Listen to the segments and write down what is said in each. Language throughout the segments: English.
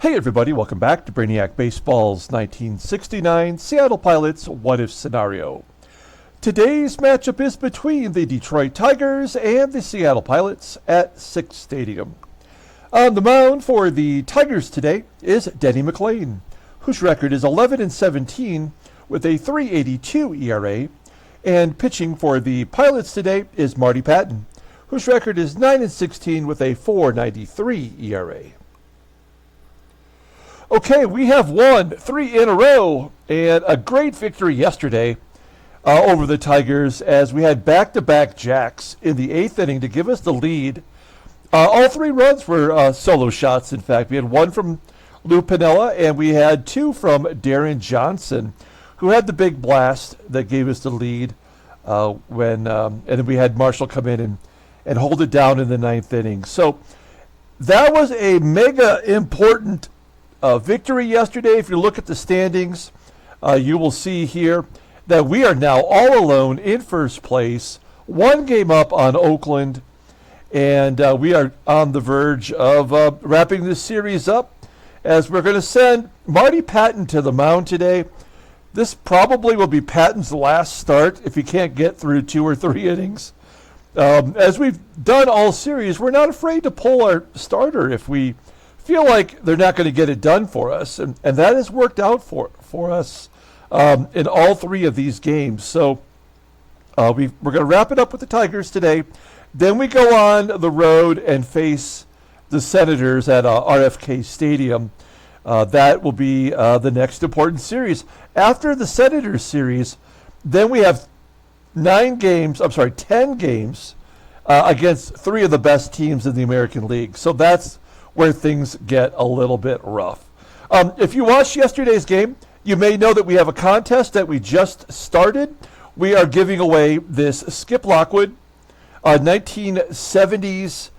Hey everybody, welcome back to Brainiac Baseball's 1969 Seattle Pilots What If Scenario. Today's matchup is between the Detroit Tigers and the Seattle Pilots at Sick's Stadium. On the mound for the Tigers today is Denny McLain, whose record is 11-17 with a .382 ERA, and pitching for the Pilots today is Marty Pattin, whose record is 9-16 with a .493 ERA. Okay, we have won 3 in a row, and a great victory yesterday over the Tigers as we had back-to-back jacks in the 8th inning to give us the lead. All 3 runs were solo shots, in fact. We had 1 from PINIELLA, and we had 2 from Deron Johnson, who had the big blast that gave us the lead and then we had Marshall come in and hold it down in the 9th inning. So that was a mega important victory yesterday. If you look at the standings, you will see here that we are now all alone in first place, 1 game up on Oakland, and we are on the verge of wrapping this series up as we're going to send Marty Pattin to the mound today. This probably will be Pattin's last start if he can't get through 2 or 3 innings. As we've done all series, we're not afraid to pull our starter if we feel like they're not going to get it done for us, and that has worked out for us in all 3 of these games. So we're going to wrap it up with the Tigers today. Then we go on the road and face the Senators at RFK Stadium. That will be the next important series. After the Senators series, then we have 10 games against 3 of the best teams in the American League. So that's where things get a little bit rough. If you watched yesterday's game, you may know that we have a contest that we just started. We are giving away this Skip Lockwood 1970s,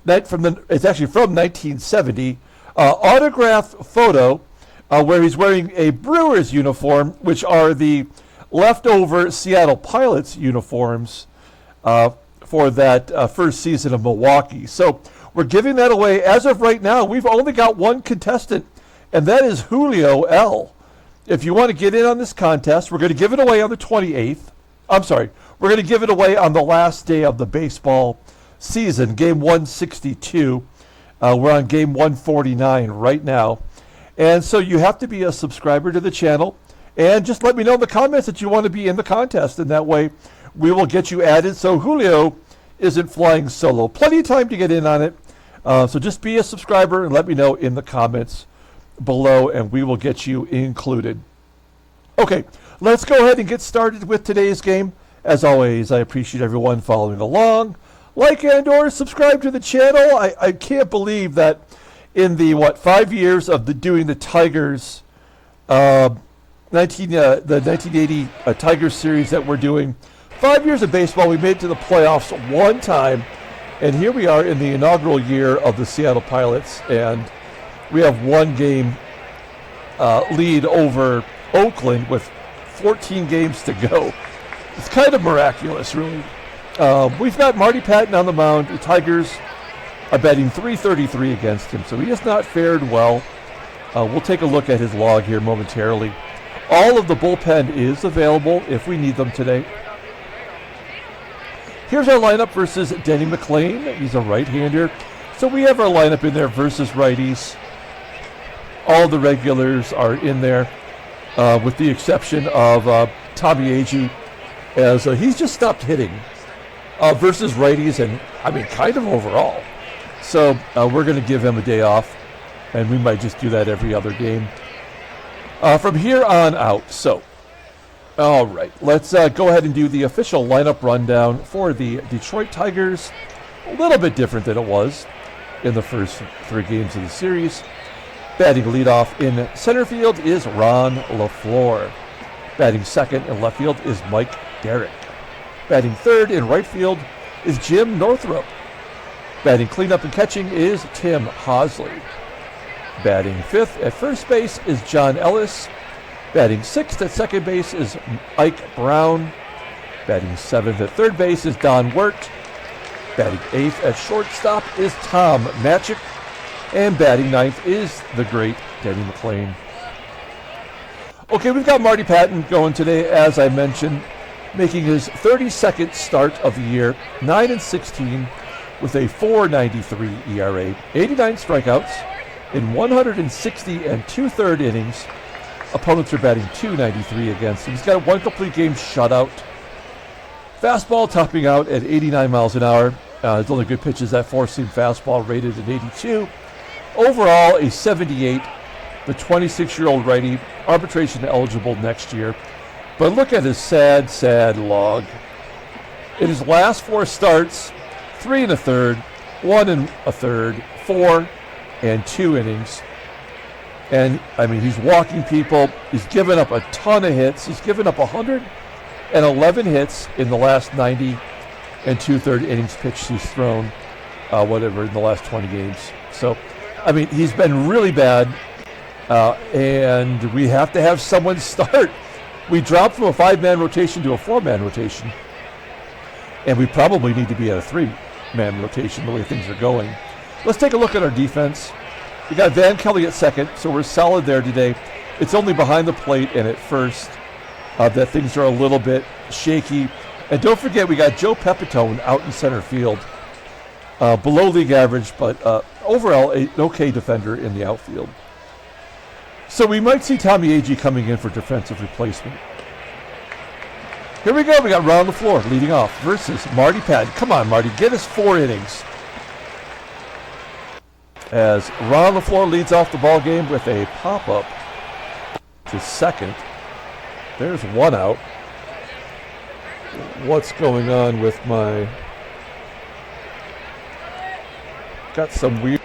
it's actually from 1970, autograph photo where he's wearing a Brewers uniform, which are the leftover Seattle Pilots uniforms for that first season of Milwaukee. So we're giving that away. As of right now, we've only got 1 contestant, and that is Julio L. If you want to get in on this contest, we're going to give it away on the 28th. We're going to give it away on the last day of the baseball season, game 162. We're on game 149 right now. And so you have to be a subscriber to the channel, and just let me know in the comments that you want to be in the contest, and that way we will get you added so Julio isn't flying solo. Plenty of time to get in on it. So just be a subscriber and let me know in the comments below, and we will get you included. Okay, let's go ahead and get started with today's game. As always, I appreciate everyone following along. Like and or subscribe to the channel. I can't believe that in the 5 years of doing the Tigers, the 1980 Tigers series that we're doing, 5 years of baseball, we made it to the playoffs 1 time, and here we are in the inaugural year of the Seattle Pilots, and we have 1 game lead over Oakland with 14 games to go. It's kind of miraculous, really. We've got Marty Pattin on the mound. The Tigers are batting .333 against him, so he has not fared well. We'll take a look at his log here momentarily. All of the bullpen is available if we need them today. Here's our lineup versus Denny McLain. He's a right-hander. So we have our lineup in there versus righties. All the regulars are in there, with the exception of Tommy Agee, as he's just stopped hitting versus righties, and I mean kind of overall. So we're going to give him a day off, and we might just do that every other game from here on out. So, all right, let's go ahead and do the official lineup rundown for the Detroit Tigers. A little bit different than it was in the first 3 games of the series. Batting leadoff in center field is Ron LeFLORE. Batting second in left field is Mike Derrick. Batting third in right field is Jim Northrup. Batting cleanup and catching is Tim Hosley. Batting fifth at first base is John Ellis. Batting sixth at second base is Ike Brown. Batting seventh at third base is Don WERT. Batting eighth at shortstop is Tom MATCHIK. And batting ninth is the great Denny McLain. Okay, we've got Marty Pattin going today, as I mentioned, making his 32nd start of the year, 9-16 with a 4.93 ERA, 89 strikeouts in 160 and 2/3 innings. Opponents are batting .293 against him. He's got a one complete game shutout. Fastball topping out at 89 miles an hour. His only good pitch is that four-seam fastball rated at 82. Overall, a 78. The 26-year-old righty, arbitration eligible next year. But look at his sad, sad log. In his last four starts, 3 1/3, 1 1/3, 4 and 2 innings. And, I mean, he's walking people. He's given up a ton of hits. He's given up 111 hits in the last 90 and 2/3 innings pitched he's thrown, in the last 20 games. So, I mean, he's been really bad, and we have to have someone start. We dropped from a 5-man rotation to a 4-man rotation, and we probably need to be at a 3-man rotation the way things are going. Let's take a look at our defense. We got Van Kelly at second, so we're solid there today. It's only behind the plate and at first that things are a little bit shaky. And don't forget, we got Joe Pepitone out in center field. Below league average, but overall an okay defender in the outfield. So we might see Tommy Agee coming in for defensive replacement. Here we go. We got Ron LeFLORE leading off versus Marty Pattin. Come on, Marty, get us 4 innings. As Ron LeFLORE leads off the ball game with a pop-up to second. There's one out. What's going on with my... Got some weird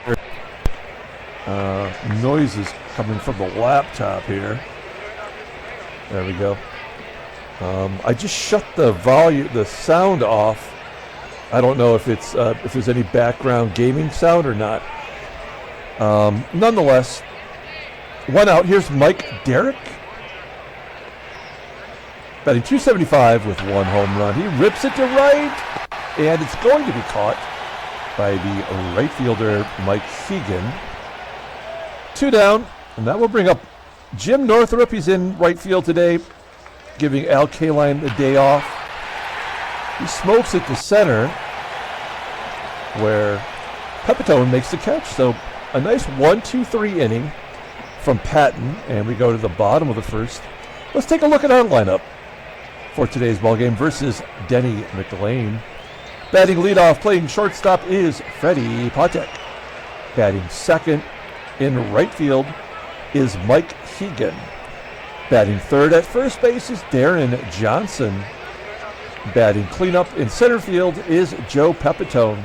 noises coming from the laptop here. There we go. I just shut the sound off. I don't know if it's if there's any background gaming sound or not. Nonetheless, one out. Here's McNERTNEY, batting .275 with 1 home run. He rips it to right, and it's going to be caught by the right fielder, HEGAN. 2 down, and that will bring up Jim NORTHRUP. He's in right field today, giving Al Kaline the day off. He smokes it to center, where PEPITONE makes the catch. So a nice 1-2-3 inning from Pattin, and we go to the bottom of the first. Let's take a look at our lineup for today's ballgame versus Denny McLain. Batting leadoff, playing shortstop is Freddie PATEK. Batting second in right field is HEGAN. Batting third at first base is Deron Johnson. Batting cleanup in center field is Joe Pepitone.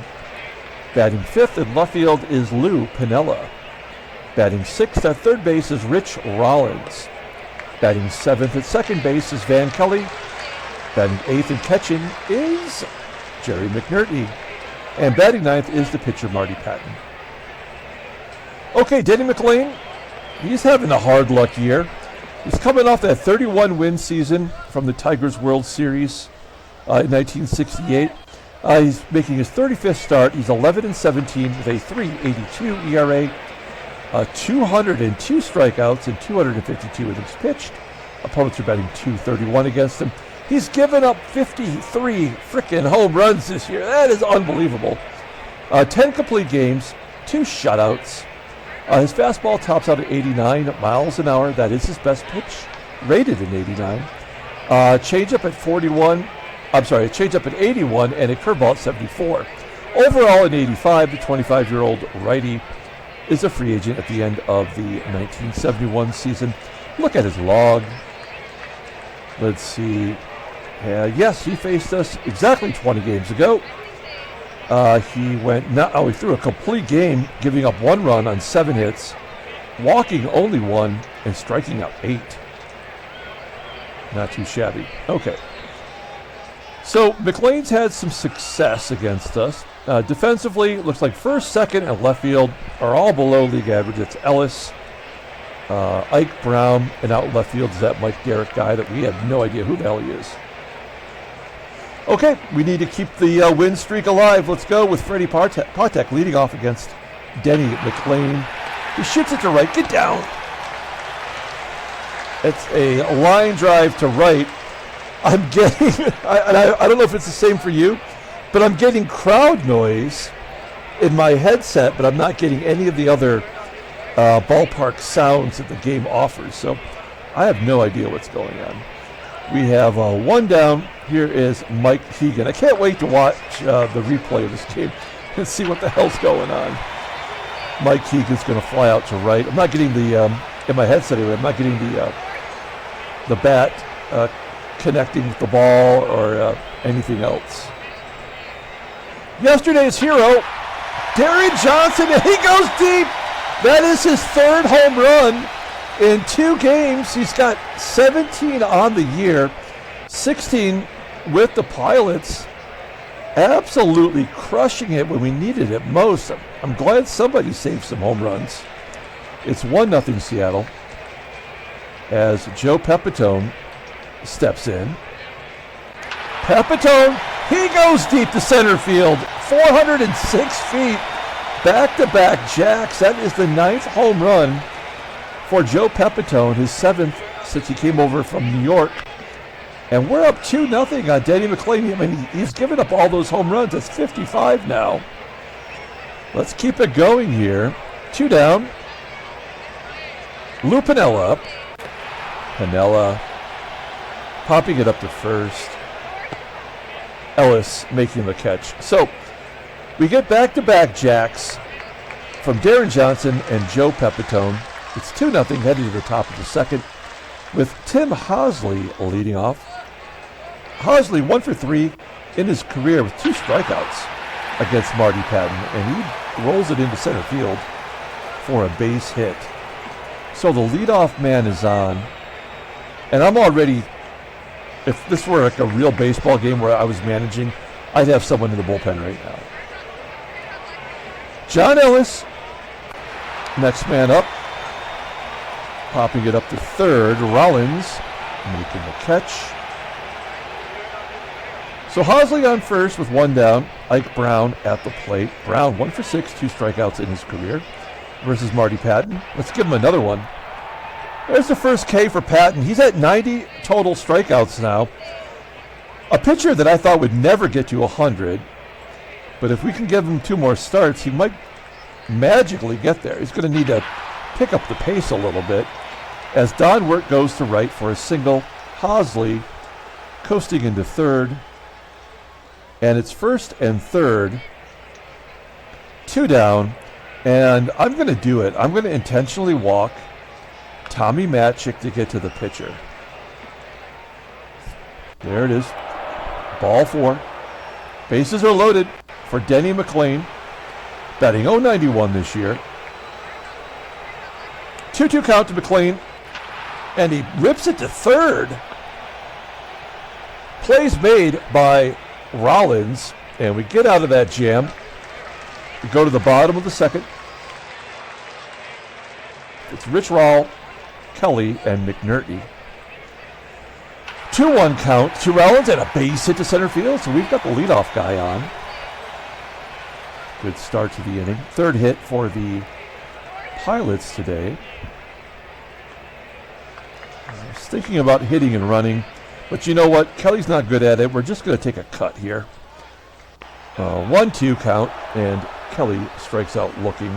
Batting fifth in left field is PINIELLA. Batting sixth at third base is ROLLINS. Batting seventh at second base is Van Kelly. Batting eighth and catching is McNERTNEY. And batting ninth is the pitcher Marty Pattin. Okay, Denny McLain, he's having a hard luck year. He's coming off that 31-win season from the Tigers World Series in 1968. He's making his 35th start. He's 11-17 with a 3.82 ERA, 202 strikeouts and 252 innings pitched. Opponents are batting .231 against him. He's given up 53 frickin' home runs this year. That is unbelievable. 10 complete games, 2 shutouts. His fastball tops out at 89 miles an hour. That is his best pitch, rated in 89. Changeup at 41. I'm sorry, a changeup at 81 and a curveball at 74. Overall, in 85, the 25-year-old righty is a free agent at the end of the 1971 season. Look at his log. Let's see. Yes, he faced us exactly 20 games ago. He threw a complete game, giving up 1 run on 7 hits, walking only 1, and striking out 8. Not too shabby. Okay. So McLain's had some success against us. Defensively, looks like first, second, and left field are all below league average. It's Ellis, Ike Brown, and out left field is that Mike Derrick guy that we have no idea who the hell he is. Okay, we need to keep the win streak alive. Let's go with Freddie PATEK leading off against Denny McLain. He shoots it to right. Get down. It's a line drive to right. I'm getting, I don't know if it's the same for you, but I'm getting crowd noise in my headset, but I'm not getting any of the other ballpark sounds that the game offers. So I have no idea what's going on. We have one down. Here is Mike HEGAN. I can't wait to watch the replay of this game and see what the hell's going on. Mike HEGAN's going to fly out to right. I'm not getting the, in my headset anyway, I'm not getting the bat connecting with the ball or anything else. Yesterday's hero, Deron Johnson, and he goes deep. That is his third home run in 2 games. He's got 17 on the year, 16 with the Pilots. Absolutely crushing it when we needed it most. I'm glad somebody saved some home runs. It's 1-0 Seattle as Joe Pepitone steps in. Pepitone, he goes deep to center field, 406 feet, back-to-back jacks. That is the 9th home run for Joe Pepitone, his 7th since he came over from New York. And we're up 2-0 on Denny McLain. I mean, he's given up all those home runs. That's 55 now. Let's keep it going here. 2 down. Lou Piniella up. Piniella popping it up to first. Ellis making the catch. So we get back-to-back jacks from Deron Johnson and Joe Pepitone. It's 2-0 heading to the top of the second with Tim HOSLEY leading off. HOSLEY 1 for 3 in his career with 2 strikeouts against Marty Pattin, and he rolls it into center field for a base hit. So the leadoff man is on, and I'm already, if this were like a real baseball game where I was managing, I'd have someone in the bullpen right now. John Ellis, next man up, popping it up to third. Rollins making the catch. So HOSLEY on first with 1 down. Ike Brown at the plate. Brown 1 for 6, 2 strikeouts in his career versus Marty Pattin. Let's give him another one. There's the first K for Pattin. He's at 90 total strikeouts now. A pitcher that I thought would never get to 100, but if we can give him 2 more starts, he might magically get there. He's going to need to pick up the pace a little bit as Don WERT goes to right for a single. HOSLEY coasting into third, and it's first and third, 2 down, and I'm going to do it. I'm going to intentionally walk Tommy MATCHIK to get to the pitcher. There it is. Ball 4. Bases are loaded for Denny McLain, batting .091 this year. 2-2 count to McLain, and he rips it to third. Plays made by Rollins, and we get out of that jam. We go to the bottom of the second. It's Rich Rawl, Kelly, and McNERTNEY. 2-1 count to Rollins and a base hit to center field, so we've got the leadoff guy on. Good start to the inning. Third hit for the Pilots today. I was thinking about hitting and running, but you know what? Kelly's not good at it. We're just going to take a cut here. 1-2 count, and Kelly strikes out looking.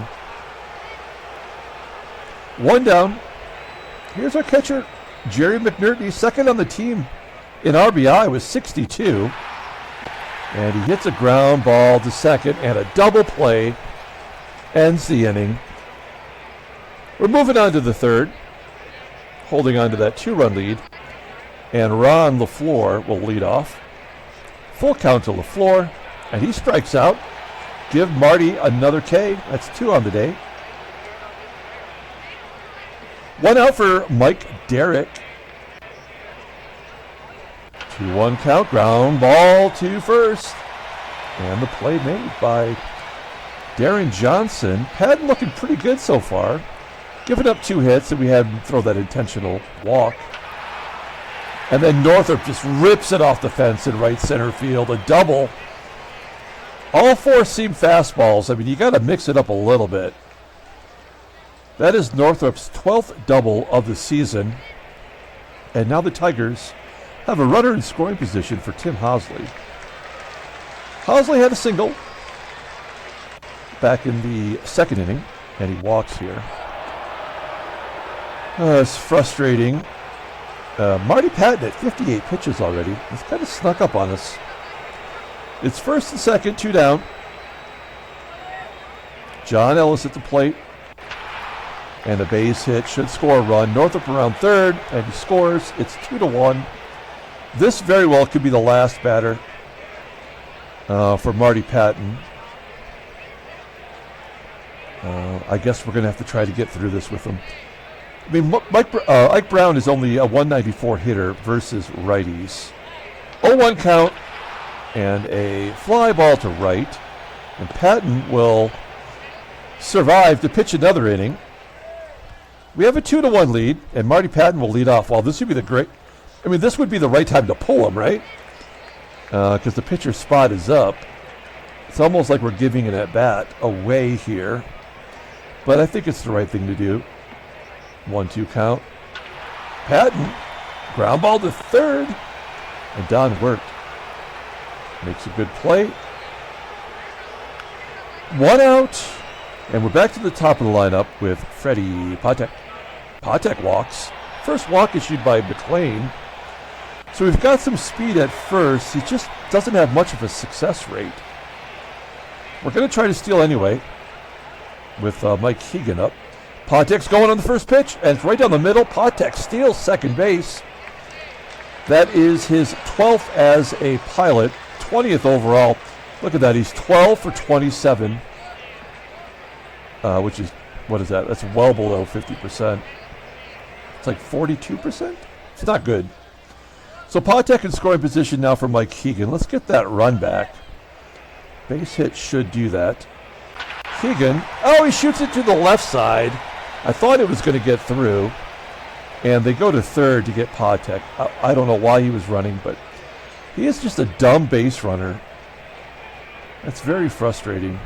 1 down. Here's our catcher, Jerry McNERTNEY, second on the team in RBI with 62. And he hits a ground ball to second, and a double play ends the inning. We're moving on to the third, holding on to that 2-run lead. And Ron LeFLORE will lead off. Full count to LeFLORE, and he strikes out. Give Marty another K. That's 2 on the day. 1 out for Mike DERRICK. 2-1 count, ground ball to first. And the play made by Deron Johnson. Pattin looking pretty good so far. Giving up 2 hits, and we had him throw that intentional walk. And then NORTHRUP just rips it off the fence in right center field. A double All four seam fastballs. I mean, you got to mix it up a little bit. That is Northrup's 12th double of the season. And now the Tigers have a runner in scoring position for Tim HOSLEY. HOSLEY had a single back in the second inning, and he walks here. It's frustrating. Marty Pattin at 58 pitches already. He's kind of snuck up on us. It's first and second, 2 down. John Ellis at the plate. And a base hit should score a run. Northrup around third, and he scores. It's 2-1. This very well could be the last batter for Marty Pattin. I guess we're going to have to try to get through this with him. I mean, Ike Brown is only a 194 hitter versus righties. 0-1 count and a fly ball to right. And Pattin will survive to pitch another inning. We have a 2-1 lead, and Marty Pattin will lead off. Well, this would be this would be the right time to pull him, right? Because the pitcher's spot is up. It's almost like we're giving an at-bat away here. But I think it's the right thing to do. 1-2 count. Pattin, ground ball to third. And Don WERT makes a good play. 1 out. And we're back to the top of the lineup with Freddie, PATEK. PATEK walks. First walk issued by McLain. So we've got some speed at first. He just doesn't have much of a success rate. We're going to try to steal anyway with Mike HEGAN up. PATEK's going on the first pitch, and it's right down the middle. PATEK steals second base. That is his 12th as a pilot, 20th overall. Look at that. He's 12 for 27, which is, what is that? That's well below 50%. It's like 42%. It's not good. So PATEK in scoring position now for Mike HEGAN. Let's get that run back. Base hit should do that. HEGAN, oh, he shoots it to the left side. I thought it was going to get through. And they go to third to get PATEK. I don't know why he was running, but he is just a dumb base runner. That's very frustrating.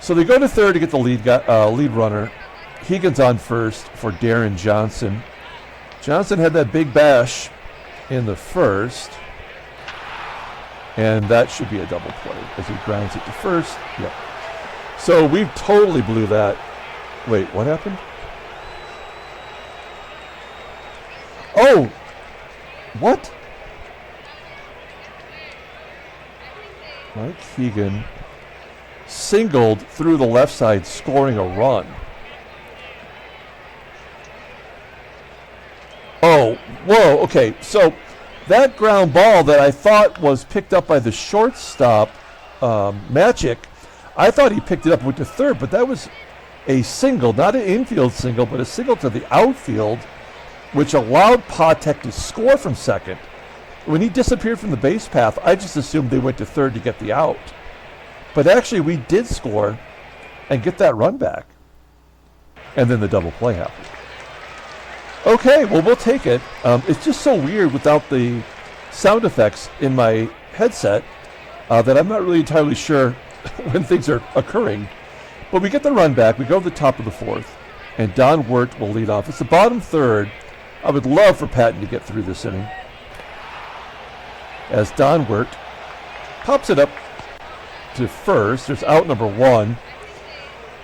So they go to third to get the lead runner. HEGAN's on first for Deron Johnson. Johnson had that big bash in the first. And that should be a double play as he grounds it to first. Yep. So we totally blew that. Wait, what happened? Oh! What? Mike HEGAN singled through the left side, scoring a run. Oh, whoa, okay. So that ground ball that I thought was picked up by the shortstop, MATCHICK, I thought he picked it up and went to third, but that was a single, not an infield single, but a single to the outfield, which allowed PATEK to score from second. When he disappeared from the base path, I just assumed they went to third to get the out. But actually, we did score and get that run back. And then the double play happened. Okay, well, we'll take it. It's just so weird without the sound effects in my headset that I'm not really entirely sure when things are occurring. But we get the run back. We go to the top of the fourth. And Don WERT will lead off. It's the bottom third. I would love for Pattin to get through this inning. As Don WERT pops it up to first. There's out number 1.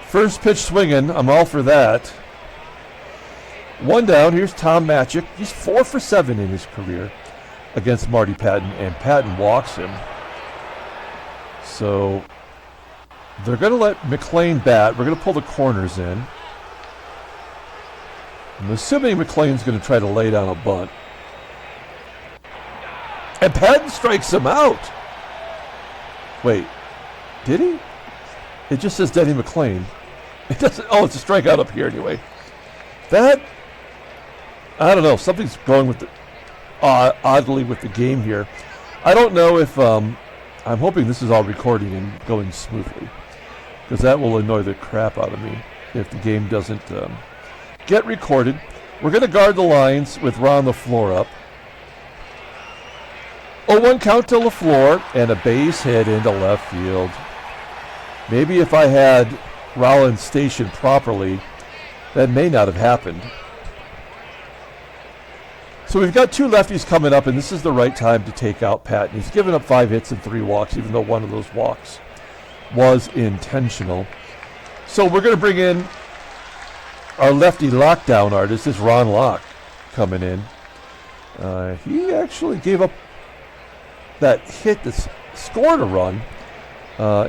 First pitch swinging. I'm all for that. 1 down. Here's Tom MATCHICK. He's 4 for 7 in his career against Marty Pattin, and Pattin walks him. So they're going to let McLain bat. We're going to pull the corners in. I'm assuming McLain's going to try to lay down a bunt. And Pattin strikes him out. Wait, did he? It just says Denny McLain. It doesn't. Oh, it's a strikeout up here anyway. That, I don't know. Something's going with the oddly with the game here. I don't know if I'm hoping this is all recording and going smoothly, because that will annoy the crap out of me if the game doesn't get recorded. We're going to guard the lines with LeFLORE up. 0-1 count to LeFLORE and a base hit into left field. Maybe if I had Rollins stationed properly, that may not have happened. So we've got two lefties coming up, and this is the right time to take out Pattin. He's given up 5 hits and 3 walks, even though one of those walks was intentional. So we're going to bring in our lefty lockdown artist, this Ron Locke, coming in. He actually gave up that hit that scored a run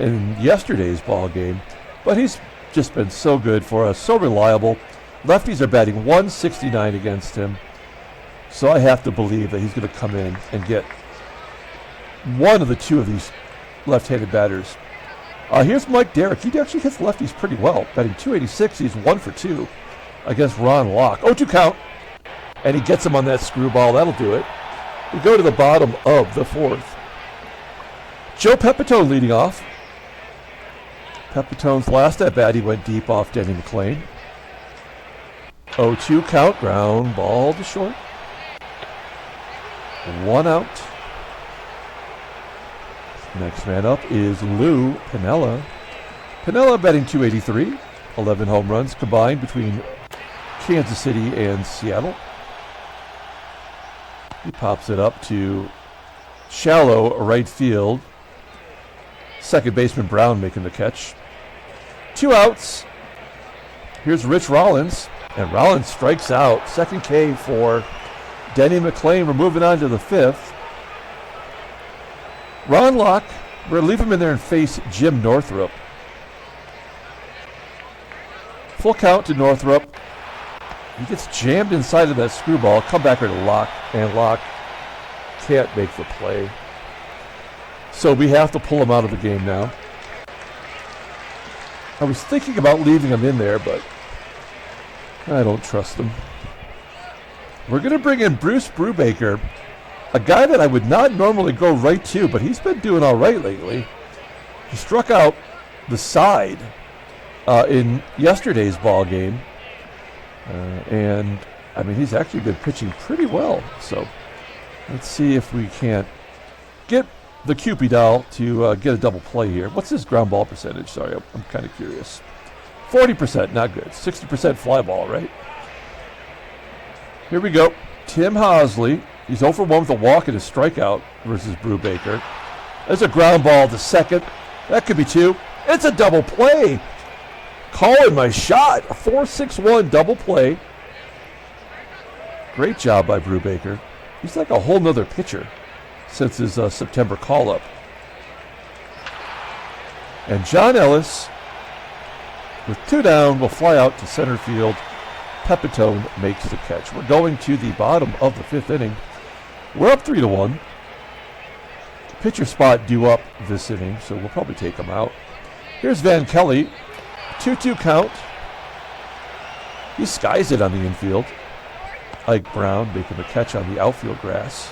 in yesterday's ball game, but he's just been so good for us, so reliable. Lefties are batting 169 against him, so I have to believe that he's going to come in and get one of the two of these left-handed batters. Here's Mike Derrick. He actually hits lefties pretty well, batting 286. He's 1 for 2 against Ron Locke. 0-2 count, and he gets him on that screwball. That'll do it. We go to the bottom of the 4th. Joe Pepitone leading off. Pepitone's last at bat, he went deep off Denny McLain. 0-2 count, ground ball to short. 1 out. Next man up is Lou Piniella. Piniella batting 283. 11 home runs combined between Kansas City and Seattle. He pops it up to shallow right field. Second baseman Brown making the catch. 2 outs. Here's Rich Rollins, and Rollins strikes out. Second K for Denny McLain. We're moving on to the 5th. Ron Locke, we're going to leave him in there and face Jim Northrup. Full count to Northrup. He gets jammed inside of that screwball. Come back here to Locke, and Locke can't make the play. So we have to pull him out of the game now. I was thinking about leaving him in there, but I don't trust him. We're going to bring in Bruce Brubaker, a guy that I would not normally go right to, but he's been doing all right lately. He struck out the side in yesterday's ball game. And, I mean, he's actually been pitching pretty well. So let's see if we can't get the Cupid doll to get a double play here. What's his ground ball percentage? Sorry, I'm kind of curious. 40%, not good. 60% fly ball, right? Here we go. Tim HOSLEY. He's 0 for 1 with a walk and a strikeout versus Brubaker. There's a ground ball to second. That could be 2. It's a double play. Calling my shot. A 4-6-1 double play. Great job by Brubaker. He's like a whole nother pitcher since his September call-up. And John Ellis, with 2 down, will fly out to center field. Pepitone makes the catch. We're going to the bottom of the 5th inning. We're up 3-1. Pitcher spot due up this inning, so we'll probably take him out. Here's Van Kelly. 2-2 count. He skies it on the infield. Ike Brown making the catch on the outfield grass.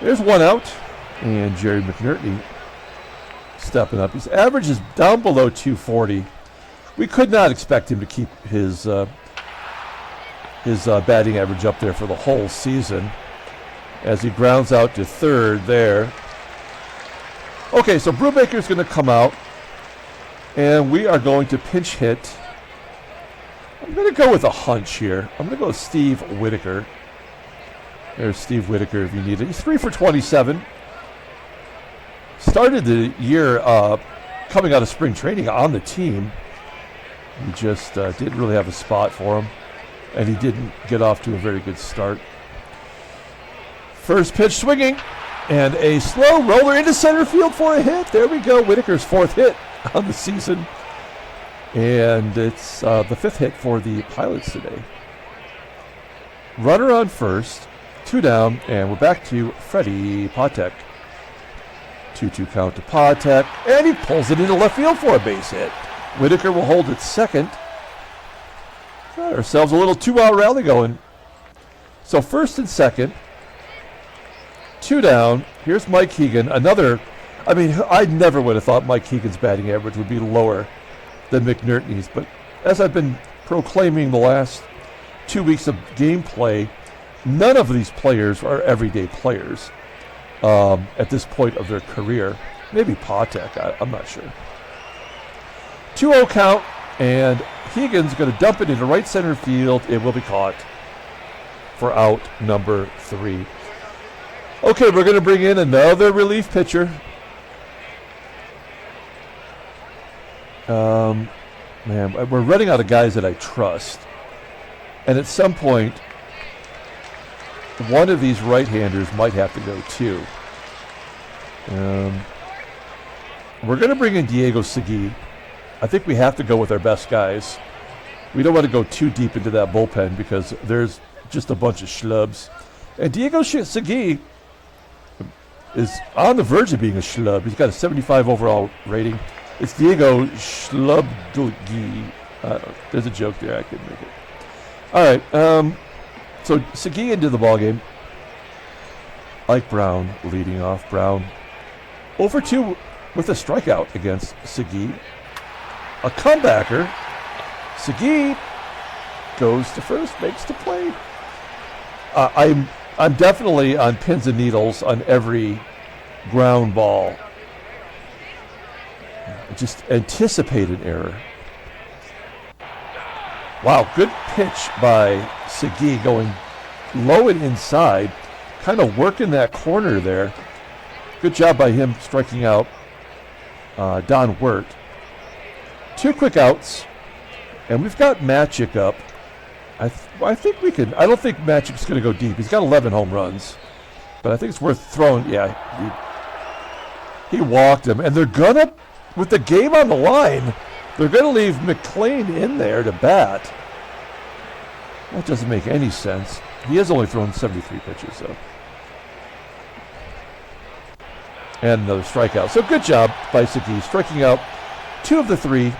There's 1 out. And Jerry McNERTNEY stepping up. His average is down below 240. We could not expect him to keep his batting average up there for the whole season, as he grounds out to third there. Okay, so Brubaker's going to come out, and we are going to pinch hit. I'm going to go with a hunch here. I'm going to go with Steve Whitaker. There's Steve Whitaker if you need it. He's 3 for 27. Started the year coming out of spring training on the team. We just didn't really have a spot for him, and he didn't get off to a very good start. First pitch swinging, and a slow roller into center field for a hit. There we go. Whitaker's 4th hit on the season, and it's the 5th hit for the Pilots today. Runner on first, 2 down, and we're back to Freddie PATEK. 2-2 count to PATEK, and he pulls it into left field for a base hit. Whitaker will hold it second. Got ourselves a little 2-out rally going. So first and second, 2 down. Here's Mike HEGAN. Another, I mean, I never would have thought Mike HEGAN's batting average would be lower than McNERTNEY's, but as I've been proclaiming the last 2 weeks of gameplay, none of these players are everyday players. at this point of their career. Maybe PATEK, I'm not sure. 2-0 count, and HEGAN's going to dump it into right center field. It will be caught for out number 3. Okay, we're going to bring in another relief pitcher. Man, we're running out of guys that I trust. And at some point, one of these right-handers might have to go too. We're going to bring in Diego Segui. I think we have to go with our best guys. We don't want to go too deep into that bullpen because there's just a bunch of schlubs. And Diego Segui is on the verge of being a schlub. He's got a 75 overall rating. It's Diego Schlubdgi. There's a joke there. I couldn't make it. All right. So Segui into the ballgame. Ike Brown leading off. Brown over 2 with a strikeout against Segui. A comebacker. Segui goes to first, makes the play. I'm definitely on pins and needles on every ground ball. Just anticipate an error. Wow, good pitch by Segui going low and inside, kind of working that corner there. Good job by him striking out Don WERT. 2 quick outs, and we've got MATCHICK up. I think we can. I don't think MATCHICK's going to go deep. He's got 11 home runs, but I think it's worth throwing. Yeah, he walked him, and they're gonna, with the game on the line, they're going to leave McLain in there to bat. That doesn't make any sense. He has only thrown 73 pitches, though. And another strikeout. So good job by Segui, striking out 2 of the 3.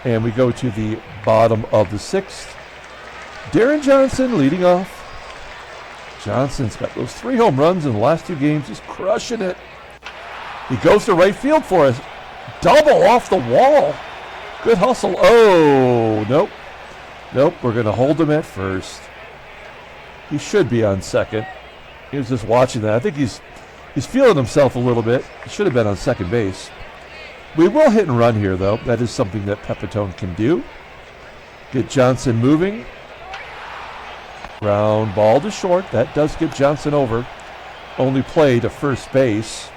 And we go to the bottom of the 6th. Deron Johnson leading off. Johnson's got those 3 home runs in the last 2 games. He's crushing it. He goes to right field for us. Double off the wall. Good hustle. Oh, nope. Nope, we're going to hold him at first. He should be on second. He was just watching that. I think he's feeling himself a little bit. He should have been on second base. We will hit and run here, though. That is something that Pepitone can do. Get Johnson moving. Ground ball to short. That does get Johnson over. Only play to first base.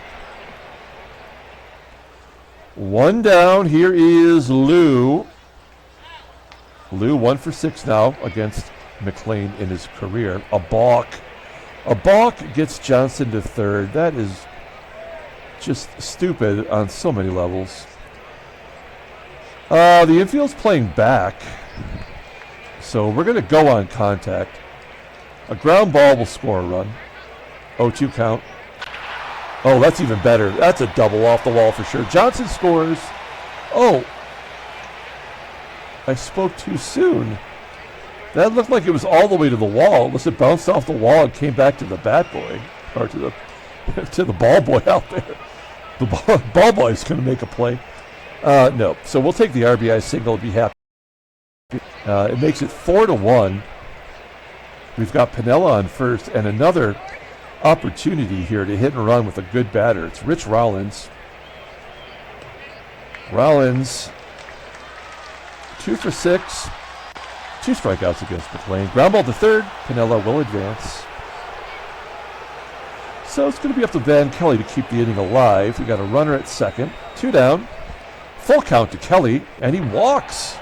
1 down. Here is Lou. Lou 1 for 6 now against McLain in his career. A balk. A balk gets Johnson to third. That is just stupid on so many levels. The infield's playing back. So we're going to go on contact. A ground ball will score a run. 0-2 count. Oh, that's even better. That's a double off the wall for sure. Johnson scores. Oh. I spoke too soon. That looked like it was all the way to the wall, unless it bounced off the wall and came back to the bat boy, or to the ball boy out there. The ball boy is going to make a play. No. So we'll take the RBI single and be happy. It makes it 4-1. We've got PINIELLA on first, and another opportunity here to hit and run with a good batter. It's Rich Rollins. Rollins, 2 for 6. 2 strikeouts against McLain. Ground ball to third. PINIELLA will advance. So it's going to be up to Van Kelly to keep the inning alive. We got a runner at second. 2 down. Full count to Kelly, and he walks.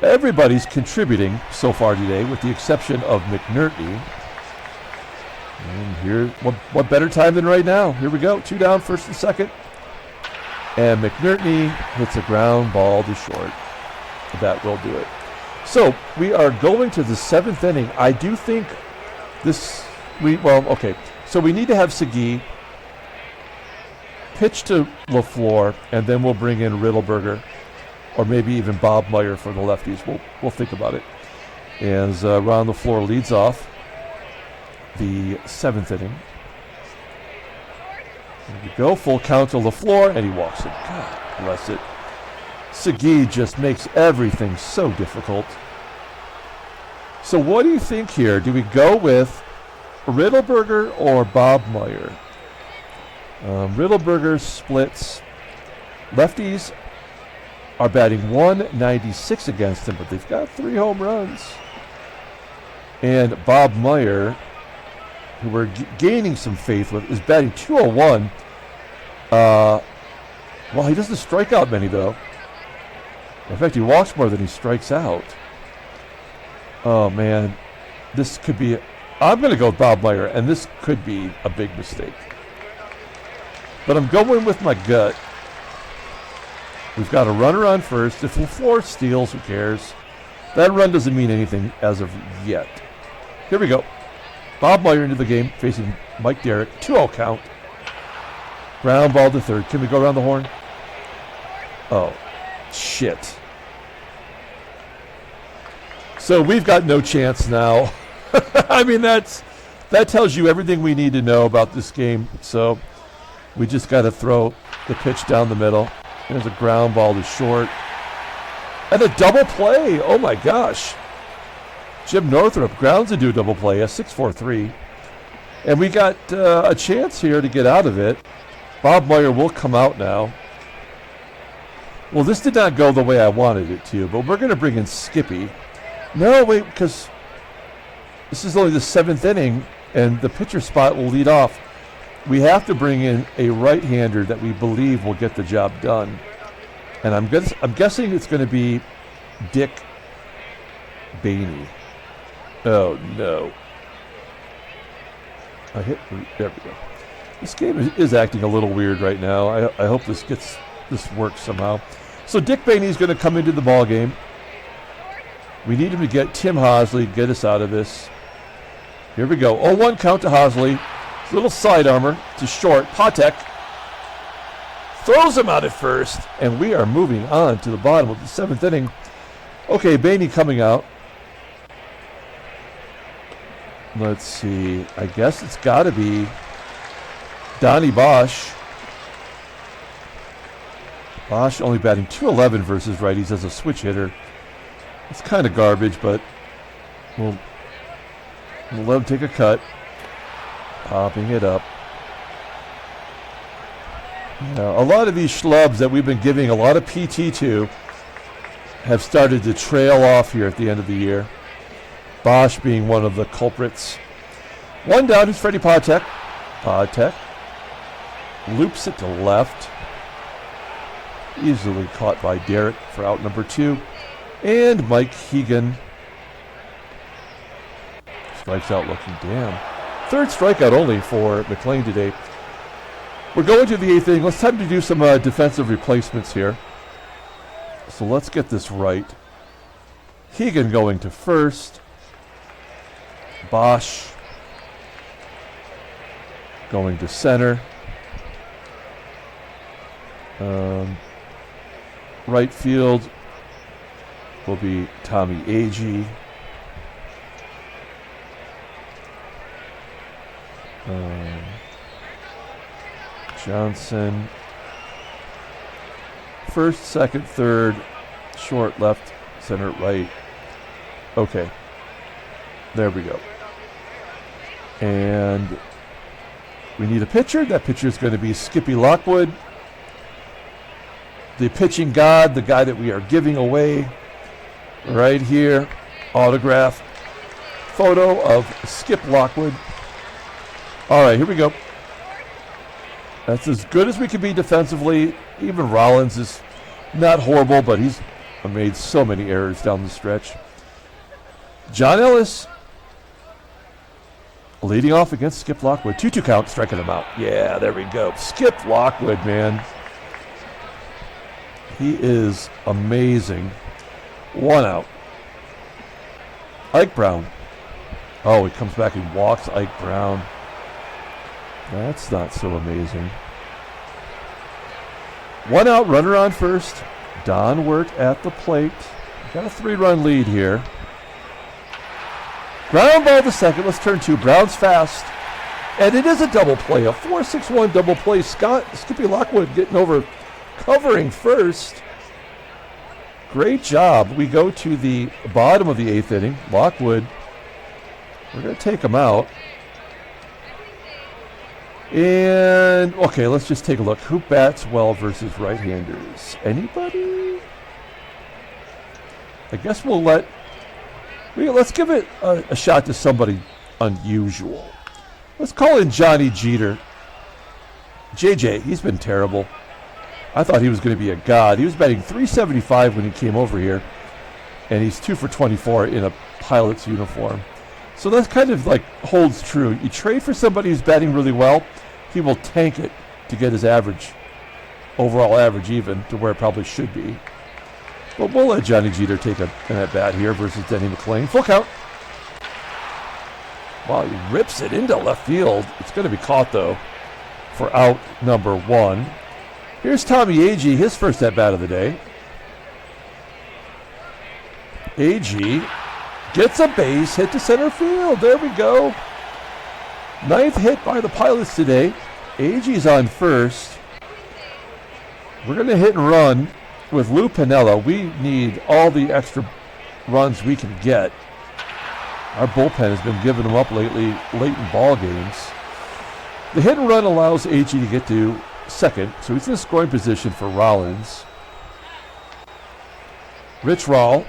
Everybody's contributing so far today, with the exception of McNERTNEY. And here, what better time than right now? Here we go. 2 down, first and second. And McNERTNEY hits a ground ball to short. That will do it. So we are going to the 7th inning. I do think this. Okay. So we need to have Segui pitch to LeFLORE, and then we'll bring in Riddleberger, or maybe even Bob Meyer for the lefties. We'll think about it. As Ron LeFLORE leads off the 7th inning. There we go. Full count to LeFLORE, and he walks it. God bless it. Segui just makes everything so difficult. So what do you think here? Do we go with Riddleberger or Bob Meyer. Riddleberger splits. Lefties are batting 196 against him, but they've got 3 home runs. And Bob Meyer, who we're gaining some faith with, is batting 201. Well, he doesn't strike out many, though. In fact, he walks more than he strikes out. Oh, man. This could be... I'm going to go with Bob Meyer, and this could be a big mistake. But I'm going with my gut. We've got a runner on first. If LeFLORE steals, who cares? That run doesn't mean anything as of yet. Here we go. Bob Meyer into the game, facing Mike Derrick. 2-0 count. Ground ball to third. Can we go around the horn? Oh, shit. So we've got no chance now. I mean, that tells you everything we need to know about this game. So we just got to throw the pitch down the middle. There's a ground ball to short. And a double play. Oh, my gosh. Jim Northrup grounds into a double play, a 6-4-3. And we got a chance here to get out of it. Bob Meyer will come out now. Well, this did not go the way I wanted it to, but we're going to bring in Skippy. No, wait, because this is only the 7th inning, and the pitcher spot will lead off. We have to bring in a right-hander that we believe will get the job done. And I'm guessing it's going to be Dick Bainey. Oh, no. There we go. This game is acting a little weird right now. I hope this works somehow. So Dick Bainey's going to come into the ball game. We need him to get Tim HOSLEY, get us out of this. Here we go. 0-1 count to HOSLEY. Little side armor to short. PATEK throws him out at first, and we are moving on to the bottom of the 7th inning. Okay, Bainey coming out. Let's see. I guess it's got to be Donnie Bosch. Bosch only batting .211 versus righties as a switch hitter. It's kind of garbage, but we'll let him take a cut. Popping it up. A lot of these schlubs that we've been giving a lot of PT to have started to trail off here at the end of the year. Bosch being one of the culprits. One down is Freddie PATEK. PATEK loops it to left. Easily caught by Derrick for out number 2. And Mike HEGAN strikes out looking damn. 3rd strikeout only for McLain today. We're going to the 8th inning. Let's time to do some defensive replacements here. So let's get this right. HEGAN going to first. Bosch going to center. Right field will be Tommy Agee. Johnson. First, second, third, short, left, center, right. Okay. There we go. And we need a pitcher. That pitcher is going to be Skippy Lockwood. The pitching god, the guy that we are giving away right here. Autograph photo of Skip Lockwood. All right, here we go. That's as good as we can be defensively. Even Rollins is not horrible, but he's made so many errors down the stretch. John Ellis leading off against Skip Lockwood. 2-2 count, striking him out. Yeah, there we go. Skip Lockwood, man. He is amazing. 1 out. Ike Brown. Oh, he comes back and walks Ike Brown. That's not so amazing. 1 out, runner on first. Don WERT at the plate. Got a 3-run lead here. Ground ball to second. Let's turn 2. Brown's fast. And it is a double play. A 4-6-1 double play. Skippy Lockwood getting over, covering first. Great job. We go to the bottom of the 8th inning. Lockwood, we're going to take him out. And, okay, let's just take a look. Who bats well versus right-handers? Anybody? I guess let's give it a shot to somebody unusual. Let's call in Johnny Jeter. JJ, he's been terrible. I thought he was going to be a god. He was batting .375 when he came over here, and he's 2 for 24 in a Pilot's uniform. So that kind of like holds true. You trade for somebody who's batting really well, he will tank it to get his overall average even to where it probably should be. But we'll let Johnny Jeter take an at bat here versus Denny McLain. Full count. Wow, he rips it into left field. It's going to be caught though for out number 1. Here's Tommy Agee, his first at bat of the day. Agee gets a base hit to center field. There we go. 9th hit by the Pilots today. Agee's on first. We're going to hit and run with Lou Piniella. We need all the extra runs we can get. Our bullpen has been giving them up lately, late in ball games. The hit and run allows Agee to get to second, so he's in a scoring position for Rollins. Rich Rawl,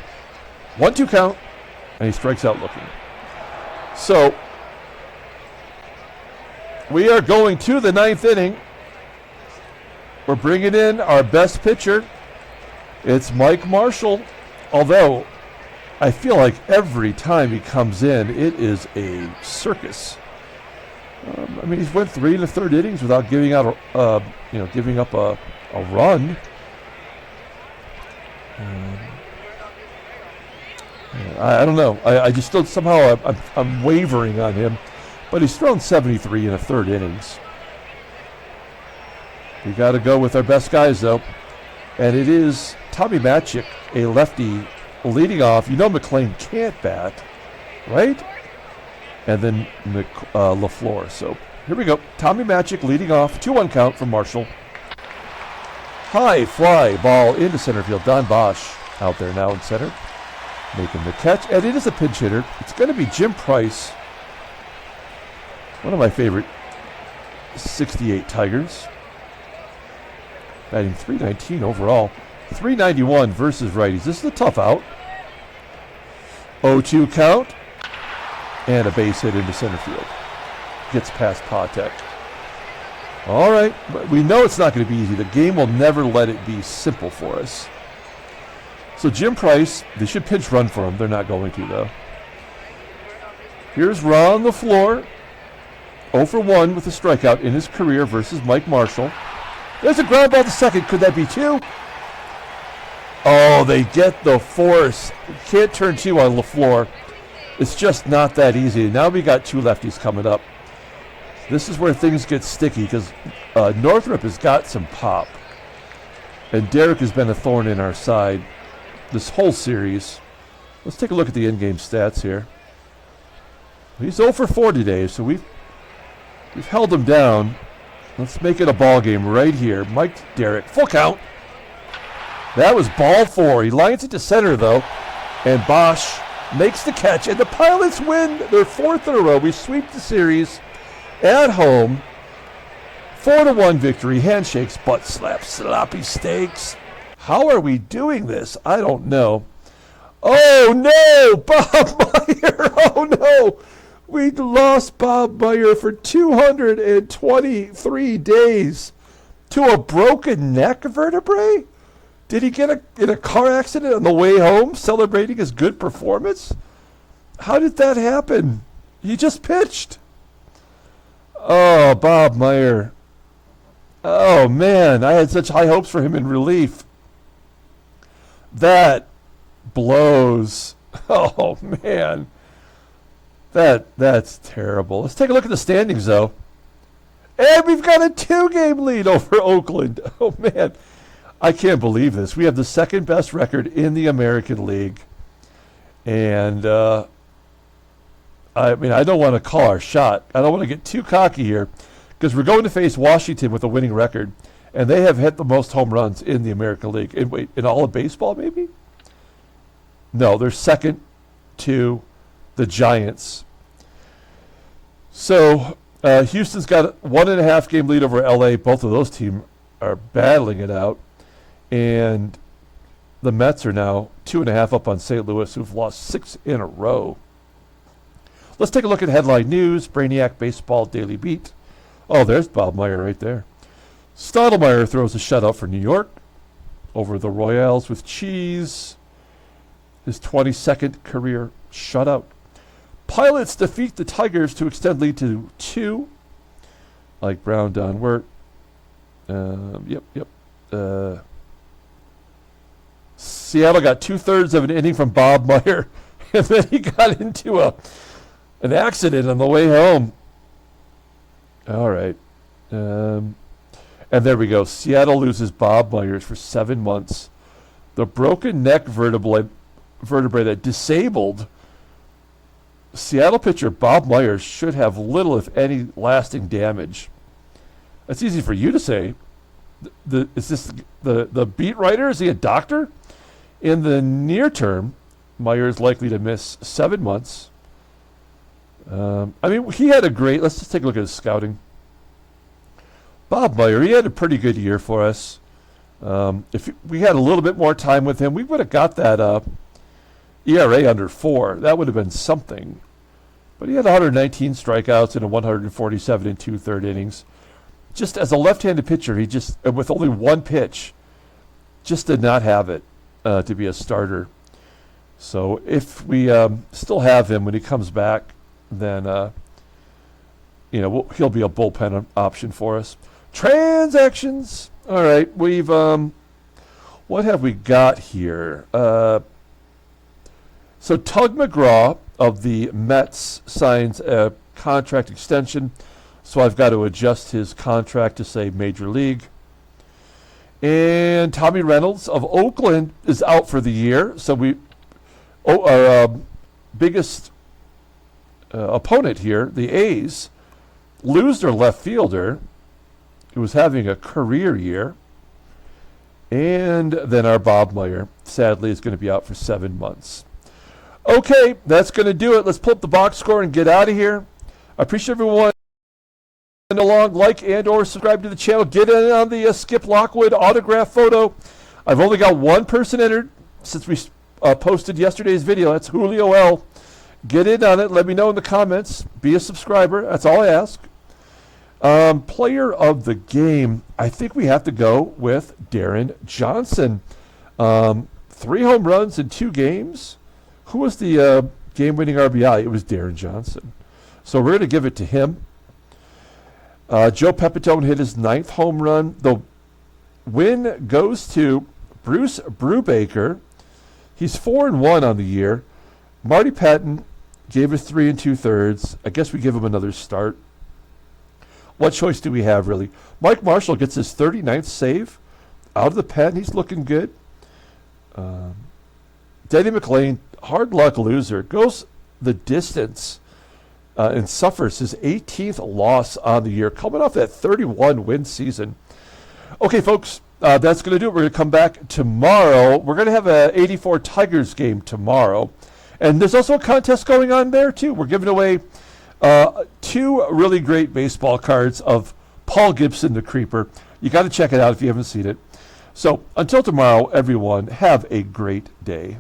1-2 count, and he strikes out looking. So we are going to the 9th inning. We're bringing in our best pitcher. It's Mike Marshall, although I feel like every time he comes in, it is a circus. I mean, he's went 3 1/3 innings without giving out, giving up a run. I don't know. I just don't somehow I'm wavering on him, but he's thrown 73 1/3 innings. We got to go with our best guys though, and it is Tommy Matchick, a lefty, leading off. You know McLain can't bat, right? And then LeFLORE. So here we go. Tommy Matchick leading off. 2-1 count from Marshall. High fly ball into center field. Don Bosch out there now in center, making the catch. And it is a pinch hitter. It's going to be Jim Price, one of my favorite 68 Tigers. Batting .319 overall. .391 versus righties. This is a tough out. 0-2 count. And a base hit into center field. Gets past PATEK. All right. But we know it's not going to be easy. The game will never let it be simple for us. So Jim Price, they should pinch run for him. They're not going to, though. Here's Ron LeFLORE. 0 for 1 with a strikeout in his career versus Mike Marshall. There's a ground ball to second. Could that be 2? Oh, they get the force. Can't turn 2 on LeFLORE. It's just not that easy. Now we got 2 lefties coming up. This is where things get sticky because NORTHRUP has got some pop. And DERRICK has been a thorn in our side this whole series. Let's take a look at the in-game stats here. He's 0 for 4 today, so we've held him down. Let's make it a ball game right here. Mike DERRICK, full count. That was ball 4. He lines it to center, though. And Bosch makes the catch, and the Pilots win their 4th in a row. We sweep the series at home. 4-1 victory. Handshakes, butt slaps, sloppy steaks. How are we doing this? I don't know. Oh, no! Bob Meyer! Oh, no! We lost Bob Meyer for 223 days to a broken neck vertebrae? Did he get in a car accident on the way home celebrating his good performance? How did that happen? He just pitched. Oh, Bob Meyer. Oh, man. I had such high hopes for him in relief. That blows. Oh, man. That's terrible. Let's take a look at the standings, though. And we've got a 2-game lead over Oakland. Oh, man. I can't believe this. We have the 2nd best record in the American League. And, I don't want to call our shot. I don't want to get too cocky here because we're going to face Washington with a winning record. And they have hit the most home runs in the American League. In all of baseball, maybe? No, they're second to the Giants. So, Houston's got a 1.5 game lead over LA. Both of those teams are battling it out. And the Mets are now 2.5 up on St. Louis, who've lost 6 in a row. Let's take a look at headline news. Brainiac Baseball Daily Beat. Oh, there's Bob Meyer right there. Stottlemyre throws a shutout for New York over the Royals with cheese. His 22nd career shutout. Pilots defeat the Tigers to extend lead to 2. Like Brown, Don Wirt. Seattle got 2/3 of an inning from Bob Meyer, and then he got into an accident on the way home. All right. And there we go. Seattle loses Bob Myers for 7 months. The broken neck vertebrae that disabled Seattle pitcher Bob Myers should have little, if any, lasting damage. That's easy for you to say. Is this the beat writer? Is he a doctor? In the near term, Meyer is likely to miss 7 months. He had a great... Let's just take a look at his scouting. Bob Meyer, he had a pretty good year for us. If we had a little bit more time with him, we would have got that ERA under 4. That would have been something. But he had 119 strikeouts in 147 2/3 innings. Just as a left-handed pitcher, he just, with only one pitch, just did not have it to be a starter. So if we still have him when he comes back, then he'll be a bullpen option for us. Transactions. All right, we've what have we got here? So Tug McGraw of the Mets signs a contract extension. So I've got to adjust his contract to say Major League. And Tommy Reynolds of Oakland is out for the year. So our biggest opponent here, the A's, lose their left fielder, who was having a career year. And then our Bob Meyer, sadly, is going to be out for 7 months. Okay, that's going to do it. Let's pull up the box score and get out of here. I appreciate everyone along, like and or subscribe to the channel. Get in on the Skip Lockwood autograph photo. I've only got one person entered since we posted yesterday's video. That's Julio L. Get in on it. Let me know in the comments. Be a subscriber. That's all I ask. Player of the game, I think we have to go with Deron Johnson. 3 home runs in 2 games. Who was the game-winning RBI? It was Deron Johnson. So we're going to give it to him. Joe Pepitone hit his 9th home run. The win goes to Bruce Brubaker. He's 4-1 on the year. Marty Pattin gave us 3 2/3. I guess we give him another start. What choice do we have, really? Mike Marshall gets his 39th save out of the pen. He's looking good. Denny McLain, hard luck loser, goes the distance and suffers his 18th loss on the year, coming off that 31-win season. Okay, folks, that's going to do it. We're going to come back tomorrow. We're going to have an 84 Tigers game tomorrow. And there's also a contest going on there, too. We're giving away 2 really great baseball cards of Paul Gibson, the Creeper. You got to check it out if you haven't seen it. So until tomorrow, everyone, have a great day.